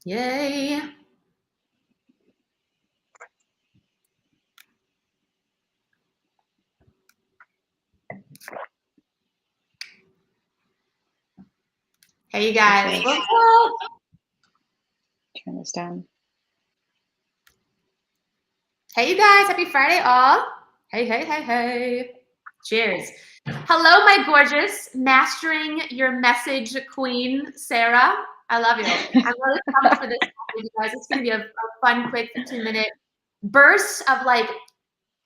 Yay. Hey, you guys. Okay. What's up? Turn this down. Hey, you guys. Happy Friday, all. Hey, hey, hey, hey. Cheers. Hello, my gorgeous Mastering Your Message queen, Sarah. I love you. I'm really pumped for this, you guys. It's going to be a fun, quick 15-minute burst of like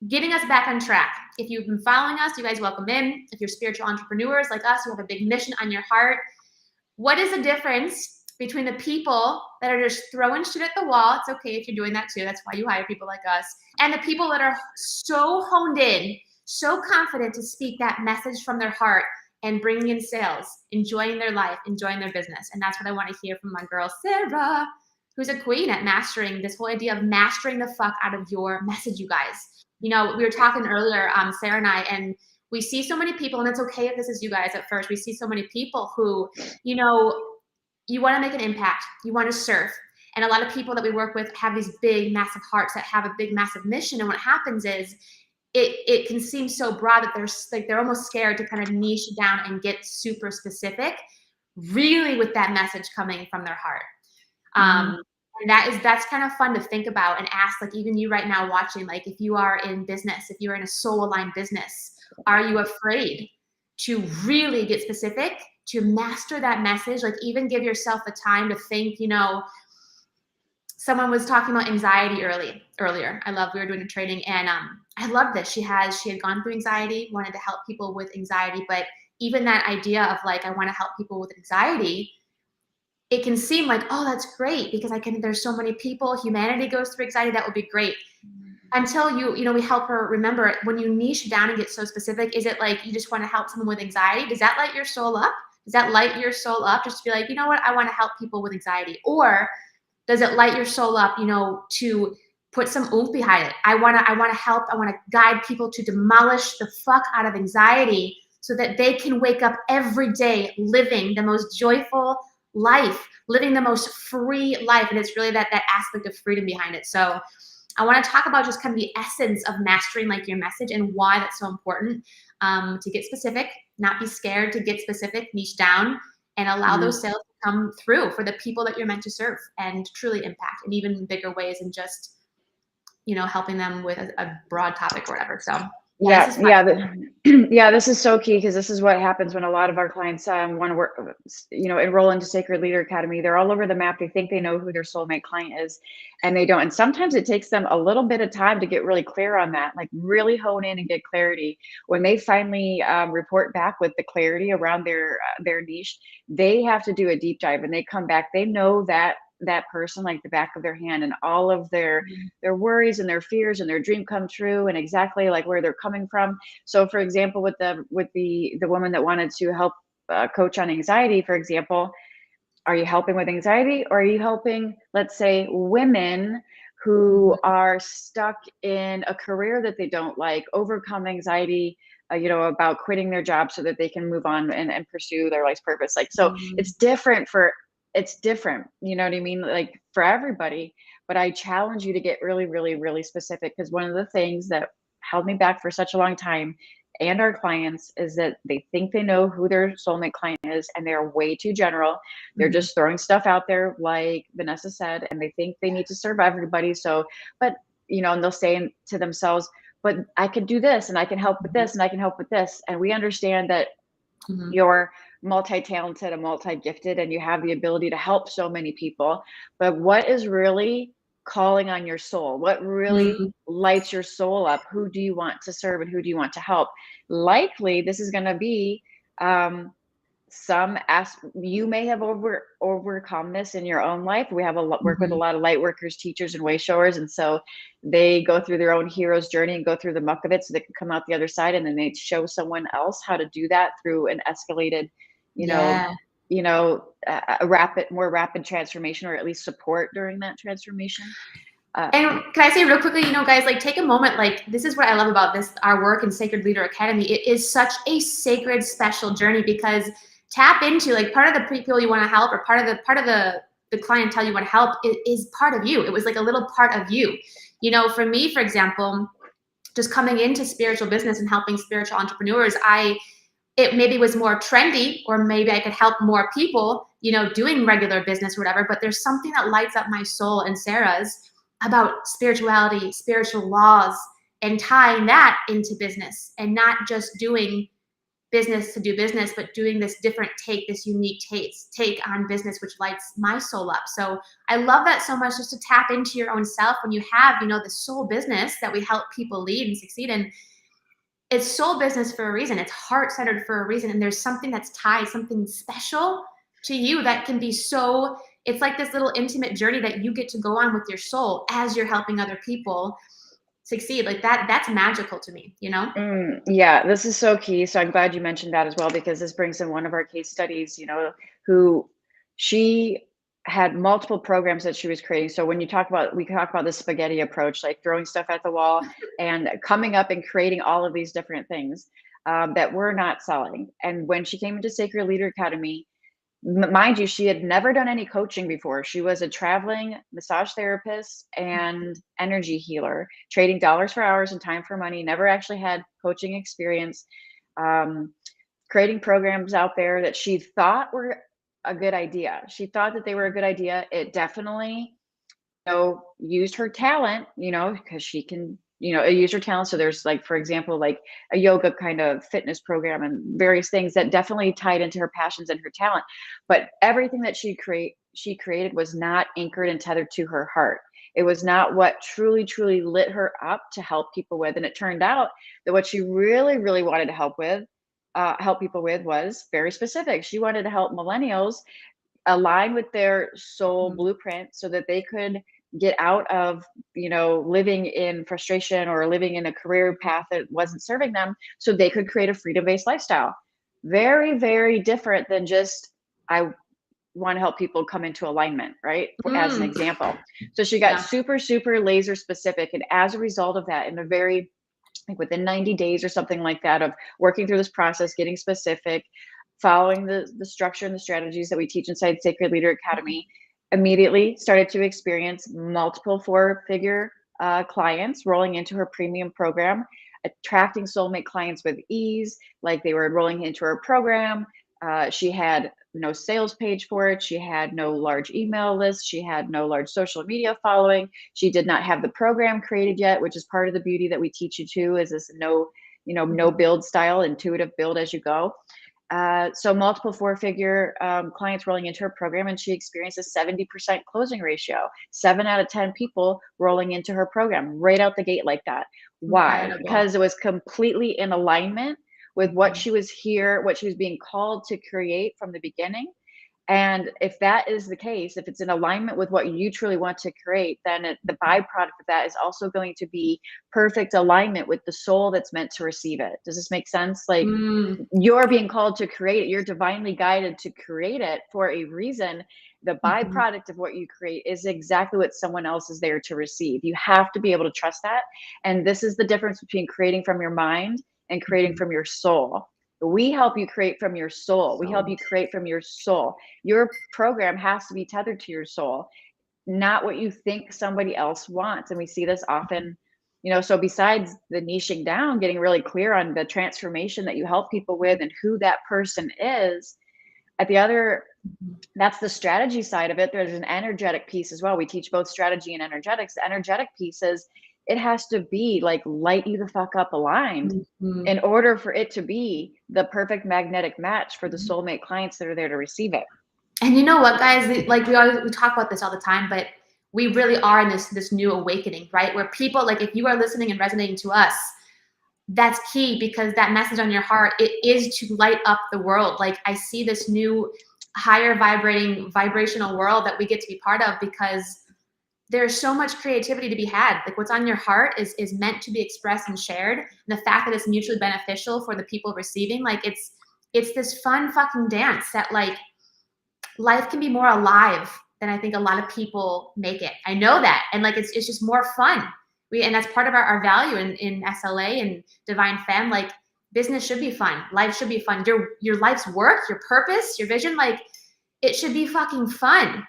getting us back on track. If you've been following us, you guys welcome in. If you're spiritual entrepreneurs like us, you have a big mission on your heart. What is the difference between the people that are just throwing shit at the wall? It's okay if you're doing that too. That's why you hire people like us. And the people that are so honed in, so confident to speak that message from their heart and bringing in sales, enjoying their life, enjoying their business. And that's what I want to hear from my girl, Sarah, who's a queen at mastering this whole idea of mastering the fuck out of your message, you guys. You know, we were talking earlier, Sarah and I, and we see so many people, and it's okay if this is you guys at first, we see so many people who, you know, you want to make an impact, you want to serve. And a lot of people that we work with have these big, massive hearts that have a big, massive mission. And what happens is it can seem so broad that they're almost scared to kind of niche down and get super specific, really with that message coming from their heart. And that's kind of fun to think about and ask, like, even you right now watching, like, if you are in business, if you're in a soul aligned business, are you afraid to really get specific, to master that message? Like, even give yourself the time to think. You know, someone was talking about anxiety earlier. We were doing a training, and I love this. She had gone through anxiety, wanted to help people with anxiety, but even that idea of like, I want to help people with anxiety, it can seem like, oh, that's great because there's so many people, humanity goes through anxiety, that would be great. Until we help her remember, when you niche down and get so specific, is it like you just want to help someone with anxiety? Does that light your soul up? Does that light your soul up just to be like, you know what, I want to help people with anxiety? Or does it light your soul up, to put some oomph behind it? I want to help, I want to guide people to demolish the fuck out of anxiety so that they can wake up every day living the most joyful life, living the most free life. And it's really that aspect of freedom behind it. So I want to talk about just kind of the essence of mastering like your message and why that's so important, to get specific, not be scared to get specific, niche down, and allow those sales to come through for the people that you're meant to serve and truly impact in even bigger ways than just, helping them with a broad topic or whatever. So this is so key, because this is what happens when a lot of our clients want to work, enroll into Sacred Leader Academy. They're all over the map. They think they know who their soulmate client is, and they don't. And sometimes it takes them a little bit of time to get really clear on that, like really hone in and get clarity. When they finally report back with the clarity around their niche, they have to do a deep dive, and they come back. They know that person like the back of their hand, and all of their worries and their fears and their dream come true, and exactly like where they're coming from. So for example, with the woman that wanted to help coach on anxiety, for example, are you helping with anxiety, or are you helping, let's say, women who are stuck in a career that they don't like, overcome anxiety, about quitting their job so that they can move on and pursue their life's purpose? Like, so it's different, you know what I mean? Like, for everybody. But I challenge you to get really, really, really specific, because one of the things that held me back for such a long time, and our clients, is that they think they know who their soulmate client is, and they're way too general. They're just throwing stuff out there, like Vanessa said, and they think they need to serve everybody. So, but, and they'll say to themselves, but I could do this, and I can help with this, and I can help with this. And we understand that you're multi-talented and multi-gifted, and you have the ability to help so many people. But what is really calling on your soul? What really lights your soul up? Who do you want to serve, and who do you want to help? Likely this is going to be you may have overcome this in your own life. We have work with a lot of light workers, teachers, and way showers, and so they go through their own hero's journey and go through the muck of it so they can come out the other side, and then they show someone else how to do that through an escalated, more rapid transformation, or at least support during that transformation. And can I say real quickly, guys, like, take a moment. Like, this is what I love about our work in Sacred Leader Academy. It is such a sacred, special journey, because tap into, like, part of the people you want to help, or part of the the clientele you want to help is part of you. It was like a little part of you. You know, for me, for example, just coming into spiritual business and helping spiritual entrepreneurs, it maybe was more trendy, or maybe I could help more people, you know, doing regular business or whatever, but there's something that lights up my soul and Sarah's about spirituality, spiritual laws, and tying that into business, and not just doing business to do business, but doing this different take, this unique take on business, which lights my soul up. So I love that so much, just to tap into your own self when you have, you know, the soul business that we help people lead and succeed in. It's soul business for a reason. It's heart-centered for a reason. And there's something that's tied, something special to you that can be so, it's like this little intimate journey that you get to go on with your soul as you're helping other people succeed. Like that's magical to me, you know? Yeah, this is so key. So I'm glad you mentioned that as well, because this brings in one of our case studies, you know, who she had multiple programs that she was creating. So when we talk about the spaghetti approach, like throwing stuff at the wall and coming up and creating all of these different things that were not selling. And when she came into Sacred Leader Academy, mind you, she had never done any coaching before. She was a traveling massage therapist and energy healer, trading dollars for hours and time for money, never actually had coaching experience, creating programs out there that she thought were a good idea. She thought that they were a good idea. It definitely, you know, used her talent, you know, because she can, you know, use her talent. So there's like, for example, like a yoga kind of fitness program and various things that definitely tied into her passions and her talent. But everything that she created was not anchored and tethered to her heart. It was not what truly, truly lit her up to help people with. And it turned out that what she really, really wanted to help people with was very specific. She wanted to help millennials align with their soul blueprint so that they could get out of, you know, living in frustration or living in a career path that wasn't serving them, so they could create a freedom-based lifestyle. Very, very different than just, I want to help people come into alignment, right? As an example. So she got super, super laser specific. And as a result of that, in a very, like within 90 days or something like that, of working through this process, getting specific, following the structure and the strategies that we teach inside Sacred Leader Academy, immediately started to experience multiple 4-figure clients rolling into her premium program, attracting soulmate clients with ease, like they were enrolling into her program. She had no sales page for it. She had no large email list. She had no large social media following. She did not have the program created yet, which is part of the beauty that we teach you too, is this no build style, intuitive build as you go. So multiple 4-figure clients rolling into her program, and she experienced a 70% closing ratio, 7 out of 10 people rolling into her program right out the gate like that. Why? Incredible. Because it was completely in alignment with what she was being called to create from the beginning. And if that is the case, if it's in alignment with what you truly want to create, then the byproduct of that is also going to be perfect alignment with the soul that's meant to receive it. Does this make sense? Like you're being called to create it. You're divinely guided to create it for a reason. The byproduct of what you create is exactly what someone else is there to receive. You have to be able to trust that. And this is the difference between creating from your mind and creating from your soul. We help you create from your soul. We help you create from your soul. Your program has to be tethered to your soul, not what you think somebody else wants. And we see this often, you know, so besides the niching down, getting really clear on the transformation that you help people with and who that person is, at the other, that's the strategy side of it. There's an energetic piece as well. We teach both strategy and energetics. The energetic piece is, it has to be like light you the fuck up aligned in order for it to be the perfect magnetic match for the soulmate clients that are there to receive it. And you know what, guys, like we talk about this all the time, but we really are in this new awakening, right? Where people, like, if you are listening and resonating to us, that's key, because that message on your heart, it is to light up the world. Like, I see this new higher vibrational world that we get to be part of, because there's so much creativity to be had. Like, what's on your heart is meant to be expressed and shared. And the fact that it's mutually beneficial for the people receiving, like, it's this fun fucking dance that, like, life can be more alive than I think a lot of people make it. I know that. And like, it's just more fun. And that's part of our value in SLA and Divine Femme. Like, business should be fun. Life should be fun. Your life's work, your purpose, your vision, like, it should be fucking fun.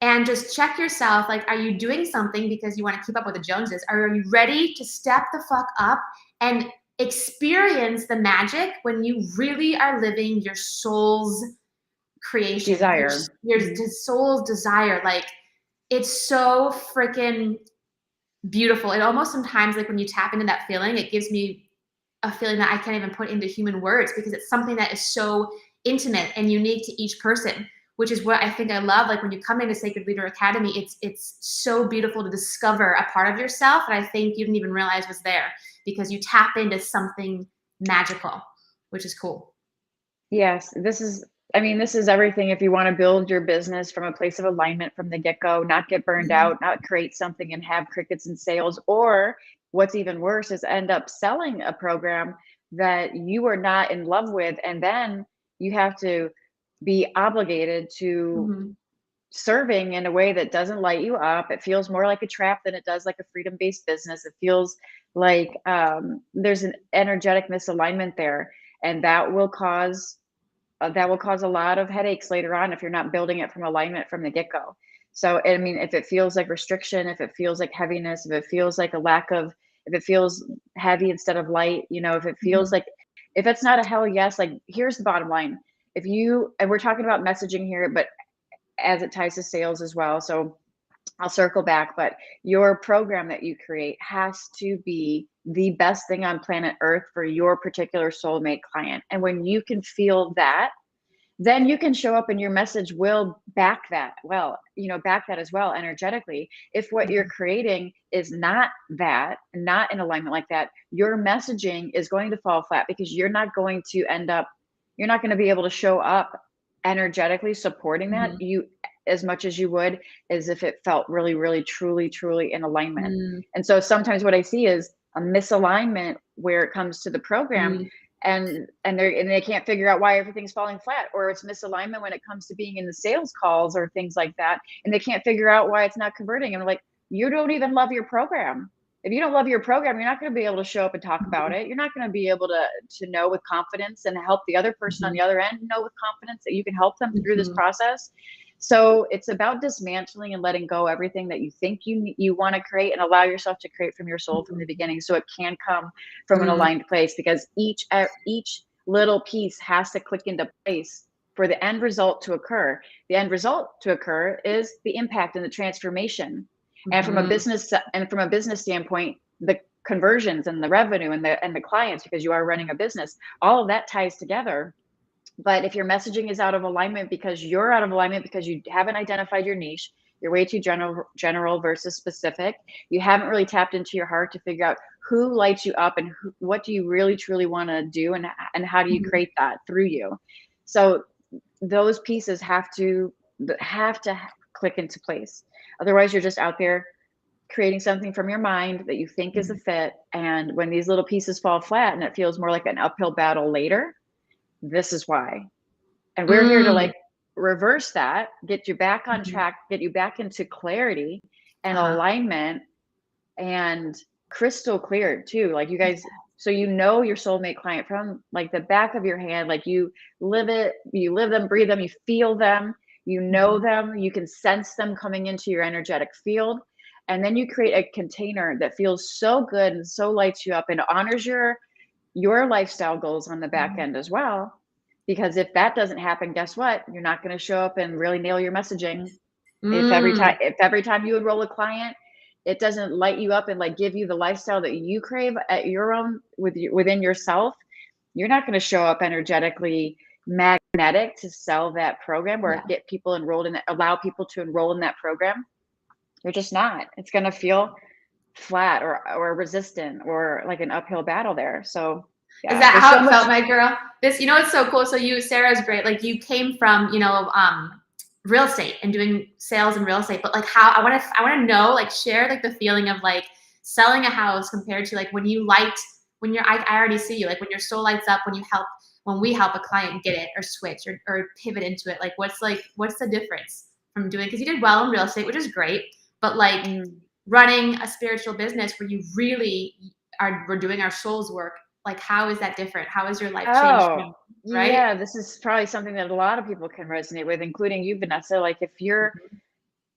and just check yourself. Like, are you doing something because you want to keep up with the Joneses? Are you ready to step the fuck up and experience the magic when you really are living your soul's creation, Desire. your soul's desire? Like, it's so freaking beautiful. It almost sometimes, like when you tap into that feeling, it gives me a feeling that I can't even put into human words, because it's something that is so intimate and unique to each person, which is what I think I love. Like when you come into Sacred Leader Academy, it's so beautiful to discover a part of yourself that I think you didn't even realize was there, because you tap into something magical, which is cool. Yes, this is everything. If you want to build your business from a place of alignment from the get-go, not get burned out, not create something and have crickets in sales, or what's even worse is end up selling a program that you are not in love with, and then you have to be obligated to serving in a way that doesn't light you up. It feels more like a trap than it does like a freedom-based business. It feels like there's an energetic misalignment there, and that will cause a lot of headaches later on if you're not building it from alignment from the get-go. So, I mean, if it feels like restriction, if it feels like heaviness, if it feels like if it feels heavy instead of light, if it feels like, if it's not a hell yes, like here's the bottom line. And we're talking about messaging here, but as it ties to sales as well. So I'll circle back, but your program that you create has to be the best thing on planet Earth for your particular soulmate client. And when you can feel that, then you can show up and your message will back that as well energetically. If what you're creating is not in alignment like that, your messaging is going to fall flat, because you're not going to be able to show up energetically supporting that as much as you would as if it felt really, really, truly, truly in alignment. And so sometimes what I see is a misalignment where it comes to the program, and they can't figure out why everything's falling flat, or it's misalignment when it comes to being in the sales calls or things like that, and they can't figure out why it's not converting. And we're like, you don't even love your program. If you don't love your program, you're not going to be able to show up and talk about it. You're not going to be able to know with confidence and help the other person on the other end know with confidence that you can help them through this process. So it's about dismantling and letting go everything that you think you want to create, and allow yourself to create from your soul from the beginning, so it can come from an aligned place, because each little piece has to click into place for the end result to occur. The end result to occur is the impact and the transformation. And from a business standpoint, the conversions and the revenue and the clients, because you are running a business, all of that ties together. But if your messaging is out of alignment because you're out of alignment, because you haven't identified your niche, you're way too general versus specific. You haven't really tapped into your heart to figure out who lights you up, and what do you really truly want to do, and how do you create that through you. So those pieces have to click into place. Otherwise, you're just out there creating something from your mind that you think is a fit. And when these little pieces fall flat and it feels more like an uphill battle later, this is why. And we're here to like reverse that, get you back on track, get you back into clarity and alignment, and crystal clear too. Like you guys, so your soulmate client from like the back of your hand, like you live them, breathe them, you feel them, you know them, you can sense them coming into your energetic field. And then you create a container that feels so good and so lights you up and honors your lifestyle goals on the back end as well. Because if that doesn't happen, guess what? You're not going to show up and really nail your messaging. If every time you enroll a client, it doesn't light you up and like give you the lifestyle that you crave at your own within yourself, you're not going to show up energetically magnetic to sell that program or get people enrolled in it, allow people to enroll in that program. You're just not. It's going to feel flat or resistant or like an uphill battle there. So is that how it felt, my girl? It's so cool. So Sarah's great. Like you came from, real estate and doing sales in real estate, but like how I want to know, like share like the feeling of like selling a house compared to like when I already see you, like when your soul lights up, when we help a client get it or switch or pivot into it. Like what's the difference from doing, because you did well in real estate, which is great, but like running a spiritual business where you really we're doing our soul's work. Like, how is that different? How is your life changed? Right? Yeah, this is probably something that a lot of people can resonate with, including you, Vanessa. Like if you're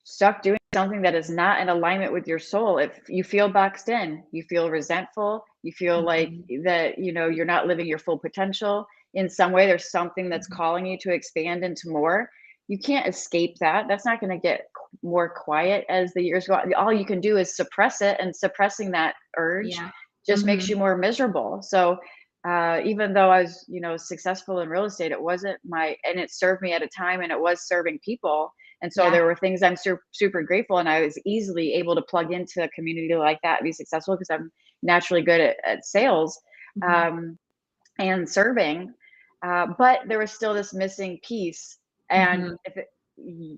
stuck doing something that is not in alignment with your soul, if you feel boxed in, you feel resentful, you feel like that, you're not living your full potential in some way, there's something that's calling you to expand into more. You can't escape that. That's not going to get more quiet as the years go on. All you can do is suppress it, and suppressing that urge Yeah. just makes you more miserable. So even though I was, successful in real estate, it wasn't and it served me at a time, and it was serving people. And so there were things I'm super grateful, and I was easily able to plug into a community like that and be successful because I'm naturally good at sales and serving. But there was still this missing piece. And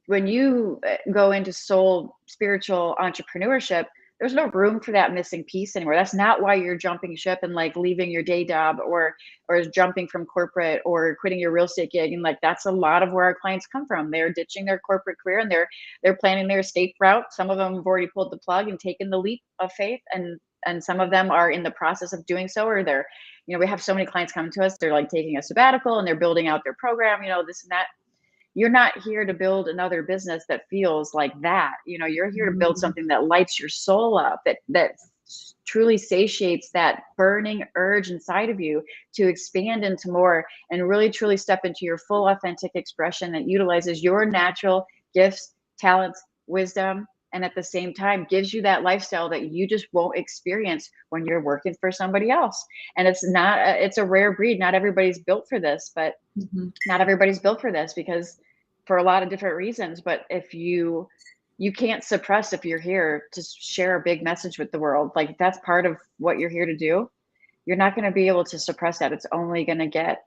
when you go into soul spiritual entrepreneurship, there's no room for that missing piece anymore. That's not why you're jumping ship and like leaving your day job or jumping from corporate or quitting your real estate gig. And like, that's a lot of where our clients come from. They're ditching their corporate career and they're planning their estate route. Some of them have already pulled the plug and taken the leap of faith, and some of them are in the process of doing so, or they're, we have so many clients coming to us, they're like taking a sabbatical and they're building out their program, this and that. You're not here to build another business that feels like that. You're here to build something that lights your soul up, that truly satiates that burning urge inside of you to expand into more and really truly step into your full authentic expression that utilizes your natural gifts, talents, wisdom, and at the same time gives you that lifestyle that you just won't experience when you're working for somebody else. And it's a rare breed. Not everybody's built for this, but not everybody's built for this because for a lot of different reasons. But if you can't suppress, if you're here to share a big message with the world, like that's part of what you're here to do, you're not going to be able to suppress that. It's only going to get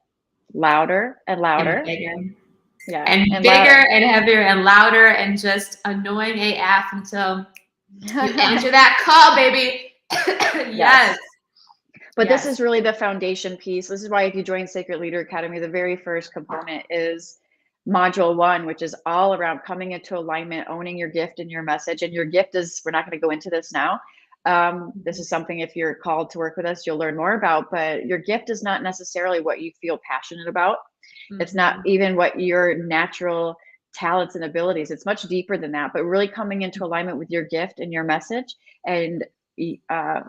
louder and louder. And bigger. Yeah. And bigger and heavier and louder and just annoying AF until you answer that call, baby. Yes. But this is really the foundation piece. This is why if you join Sacred Leader Academy, the very first component is module 1, which is all around coming into alignment, owning your gift and your message. And your gift is, we're not going to go into this now. This is something, if you're called to work with us, you'll learn more about, but your gift is not necessarily what you feel passionate about. It's not even what your natural talents and abilities. It's much deeper than that, but really coming into alignment with your gift and your message and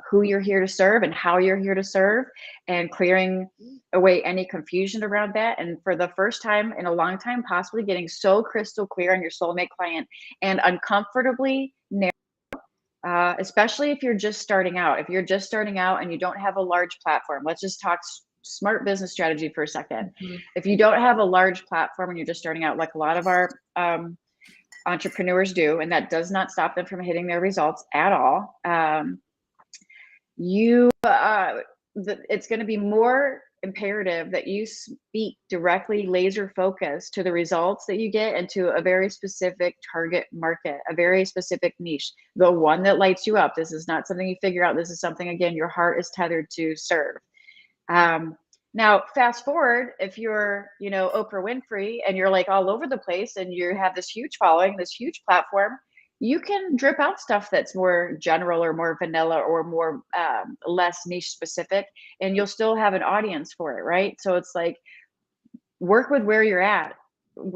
who you're here to serve and how you're here to serve, and clearing away any confusion around that. And for the first time in a long time, possibly getting so crystal clear on your soulmate client and uncomfortably narrow, especially if you're just starting out. If you're just starting out and you don't have a large platform, let's just talk smart business strategy for a second. If you don't have a large platform and you're just starting out, like a lot of our entrepreneurs do, and that does not stop them from hitting their results at all, it's going to be more imperative that you speak directly, laser focused to the results that you get and to a very specific target market, a very specific niche, the one that lights you up. This is not something you figure out. This is something, again, your heart is tethered to serve. Now, fast forward, if you're, Oprah Winfrey and you're like all over the place and you have this huge following, this huge platform, you can drip out stuff that's more general or more vanilla or more less niche specific, and you'll still have an audience for it, right? So it's like, work with where you're at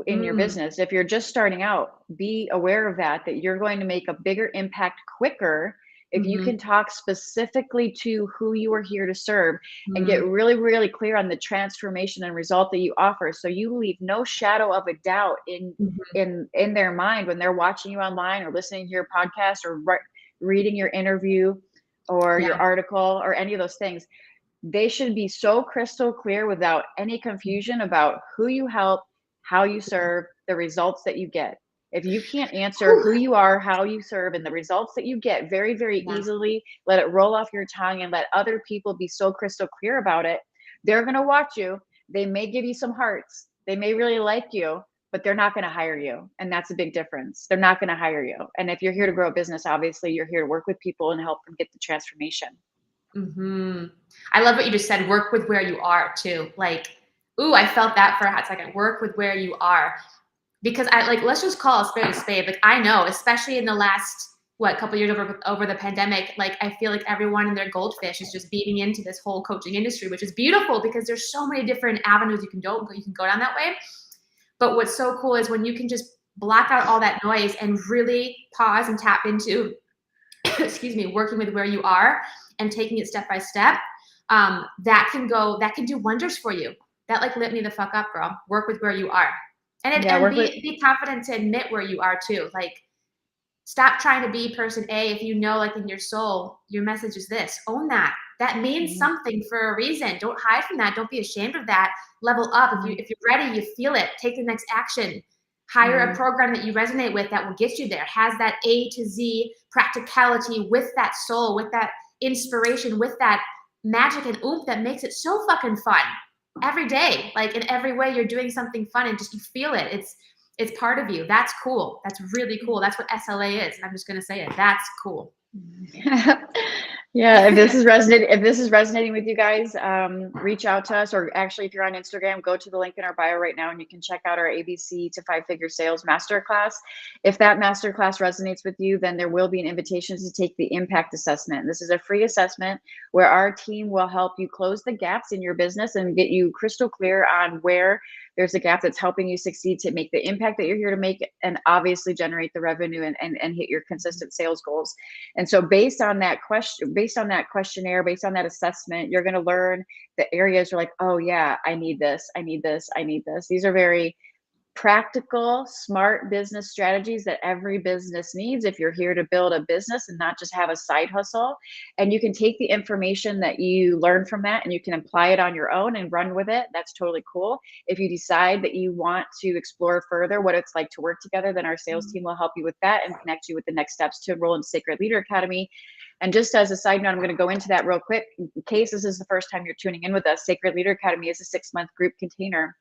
in your business. If you're just starting out, be aware of that you're going to make a bigger impact quicker if you can talk specifically to who you are here to serve and get really, really clear on the transformation and result that you offer. So you leave no shadow of a doubt in their mind when they're watching you online or listening to your podcast or reading your interview or your article or any of those things. They should be so crystal clear without any confusion about who you help, how you serve, the results that you get. If you can't answer who you are, how you serve, and the results that you get very, very easily, let it roll off your tongue and let other people be so crystal clear about it. They're going to watch you. They may give you some hearts. They may really like you, but they're not going to hire you. And that's a big difference. They're not going to hire you. And if you're here to grow a business, obviously you're here to work with people and help them get the transformation. I love what you just said. Work with where you are too. Like, ooh, I felt that for a hot second. Work with where you are. Because let's just call a spade a spade. Like, I know, especially in the last, couple years over the pandemic, like, I feel like everyone and their goldfish is just beating into this whole coaching industry, which is beautiful because there's so many different avenues you can go down that way. But what's so cool is when you can just block out all that noise and really pause and tap into, excuse me, working with where you are and taking it step by step, that can do wonders for you. That like lit me the fuck up, girl. Work with where you are. And be confident to admit where you are too. Like, stop trying to be person A if you know, like in your soul, your message is this. Own that. That means something for a reason. Don't hide from that. Don't be ashamed of that. Level up. If you're ready, you feel it. Take the next action. Hire a program that you resonate with that will get you there. Has that A to Z practicality with that soul, with that inspiration, with that magic and oomph that makes it so fucking fun every day. Like in every way, you're doing something fun and just you feel it. It's part of you. That's cool. That's really cool. That's what SLA is. I'm just gonna say it. That's cool. Yeah, if this is resonating with you guys, reach out to us, or actually if you're on Instagram, go to the link in our bio right now and you can check out our ABC to 5-figure sales masterclass. If that masterclass resonates with you, then there will be an invitation to take the impact assessment. This is a free assessment where our team will help you close the gaps in your business and get you crystal clear on where there's a gap that's helping you succeed to make the impact that you're here to make, and obviously generate the revenue and hit your consistent sales goals. And so based on that questionnaire, based on that assessment, you're going to learn the areas you're like, oh yeah, I need this, I need this, I need this. These are very practical, smart business strategies that every business needs if you're here to build a business and not just have a side hustle. And you can take the information that you learn from that and you can apply it on your own and run with it. That's totally cool. If you decide that you want to explore further what it's like to work together, then our sales team will help you with that and connect you with the next steps to enroll in Sacred Leader Academy. And just as a side note, I'm going to go into that real quick. In case this is the first time you're tuning in with us, Sacred Leader Academy is a 6-month group container.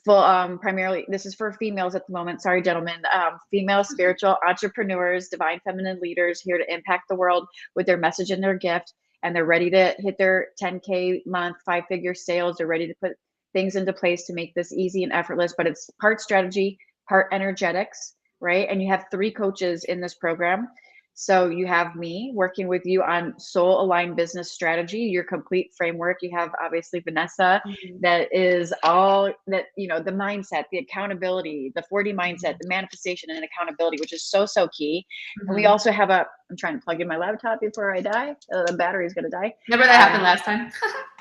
Full, primarily, this is for females at the moment. Sorry, gentlemen. Female spiritual entrepreneurs, divine feminine leaders here to impact the world with their message and their gift. And they're ready to hit their 10K month, 5-figure sales. They're ready to put things into place to make this easy and effortless. But it's part strategy, part energetics, right? And you have 3 coaches in this program. So you have me working with you on soul aligned business strategy, your complete framework. You have obviously Vanessa, that is all that, you know, the mindset, the accountability, the 4D mindset, the manifestation and accountability, which is so key. And we also have I'm trying to plug in my laptop before I die. The battery's going to die. Remember that happened last time?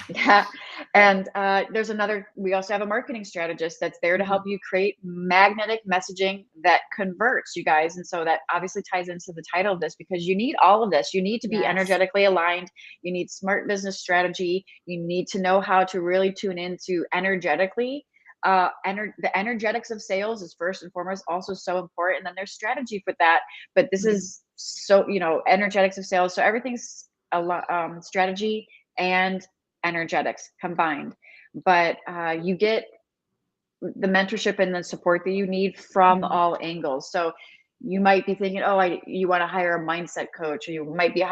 Yeah. And we also have a marketing strategist that's there to help you create magnetic messaging that converts, you guys. And so that obviously ties into the title of this, because you need all of this. You need to be energetically aligned. You need smart business strategy. You need to know how to really tune into energetically. The energetics of sales is first and foremost also so important. And then there's strategy for that. But this is so, energetics of sales. So everything's a lot, strategy and energetics combined. But you get the mentorship and the support that you need from all angles. So you might be thinking, you want to hire a mindset coach, or you might be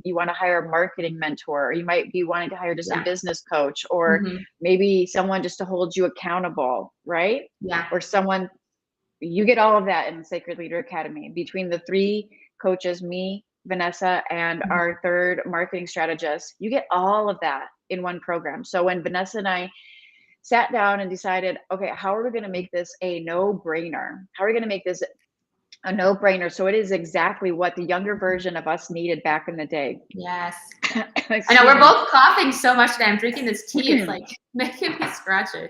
you want to hire a marketing mentor, or you might be wanting to hire just a business coach, or maybe someone just to hold you accountable, right? Yeah. Or someone, you get all of that in Sacred Leader Academy. Between the 3 coaches, me, Vanessa, and our 3rd marketing strategist, you get all of that in one program. So when Vanessa and I sat down and decided, okay, how are we going to make this a no-brainer? How are we going to make this a no-brainer? So it is exactly what the younger version of us needed back in the day. Yes. I know we're both coughing so much today. I'm drinking this tea. It's like making me scratchy.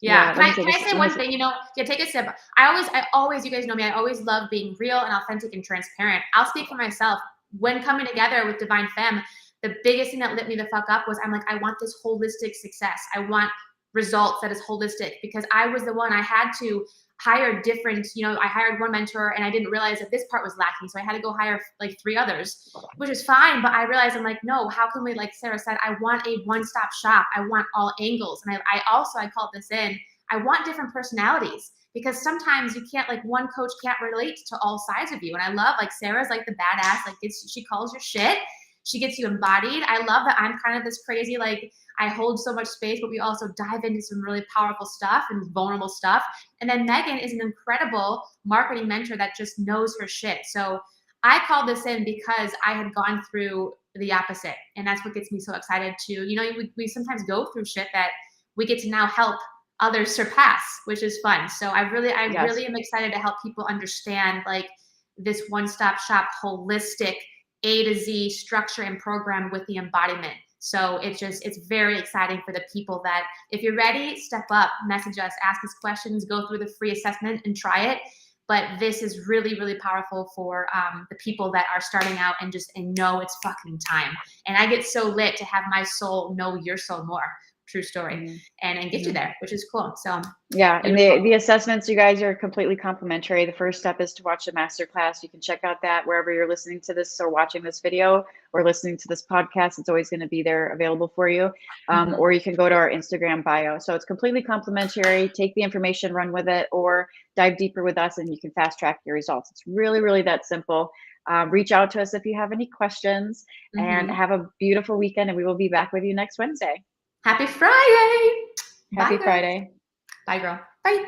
Yeah. Can I say one thing? Take a sip. I always, you guys know me, I always love being real and authentic and transparent. I'll speak for myself. When coming together with Divine Femme, the biggest thing that lit me the fuck up was, I'm like, I want this holistic success. I want results that is holistic, because I was the one, I had to hire different, I hired one mentor and I didn't realize that this part was lacking. So I had to go hire like 3 others, which is fine. But I realized, I'm like, no, how can we, like Sarah said, I want a one-stop shop. I want all angles. And I called this in, I want different personalities, because sometimes you can't, like, one coach can't relate to all sides of you. And I love, like, Sarah's like the badass, like she calls your shit. She gets you embodied. I love that I'm kind of this crazy, like, I hold so much space, but we also dive into some really powerful stuff and vulnerable stuff. And then Megan is an incredible marketing mentor that just knows her shit. So I called this in because I had gone through the opposite. And that's what gets me so excited to, we sometimes go through shit that we get to now help others surpass, which is fun. So I really Yes. am excited to help people understand like this one-stop shop, holistic A to Z structure and program with the embodiment. So it's very exciting for the people that, if you're ready, step up, message us, ask us questions, go through the free assessment and try it. But this is really, really powerful for the people that are starting out and know it's fucking time. And I get so lit to have my soul know your soul more. True story. And get you there, which is cool. So yeah, and beautiful. the assessments, you guys, are completely complimentary. The first step is to watch the masterclass. You can check out that wherever you're listening to this or watching this video or listening to this podcast. It's always going to be there available for you. Or you can go to our Instagram bio. So it's completely complimentary. Take the information, run with it, or dive deeper with us and you can fast track your results. It's really, really that simple. Reach out to us if you have any questions, and have a beautiful weekend, and we will be back with you next Wednesday. Happy Friday. Happy Bye, Friday. Bye, girl. Bye.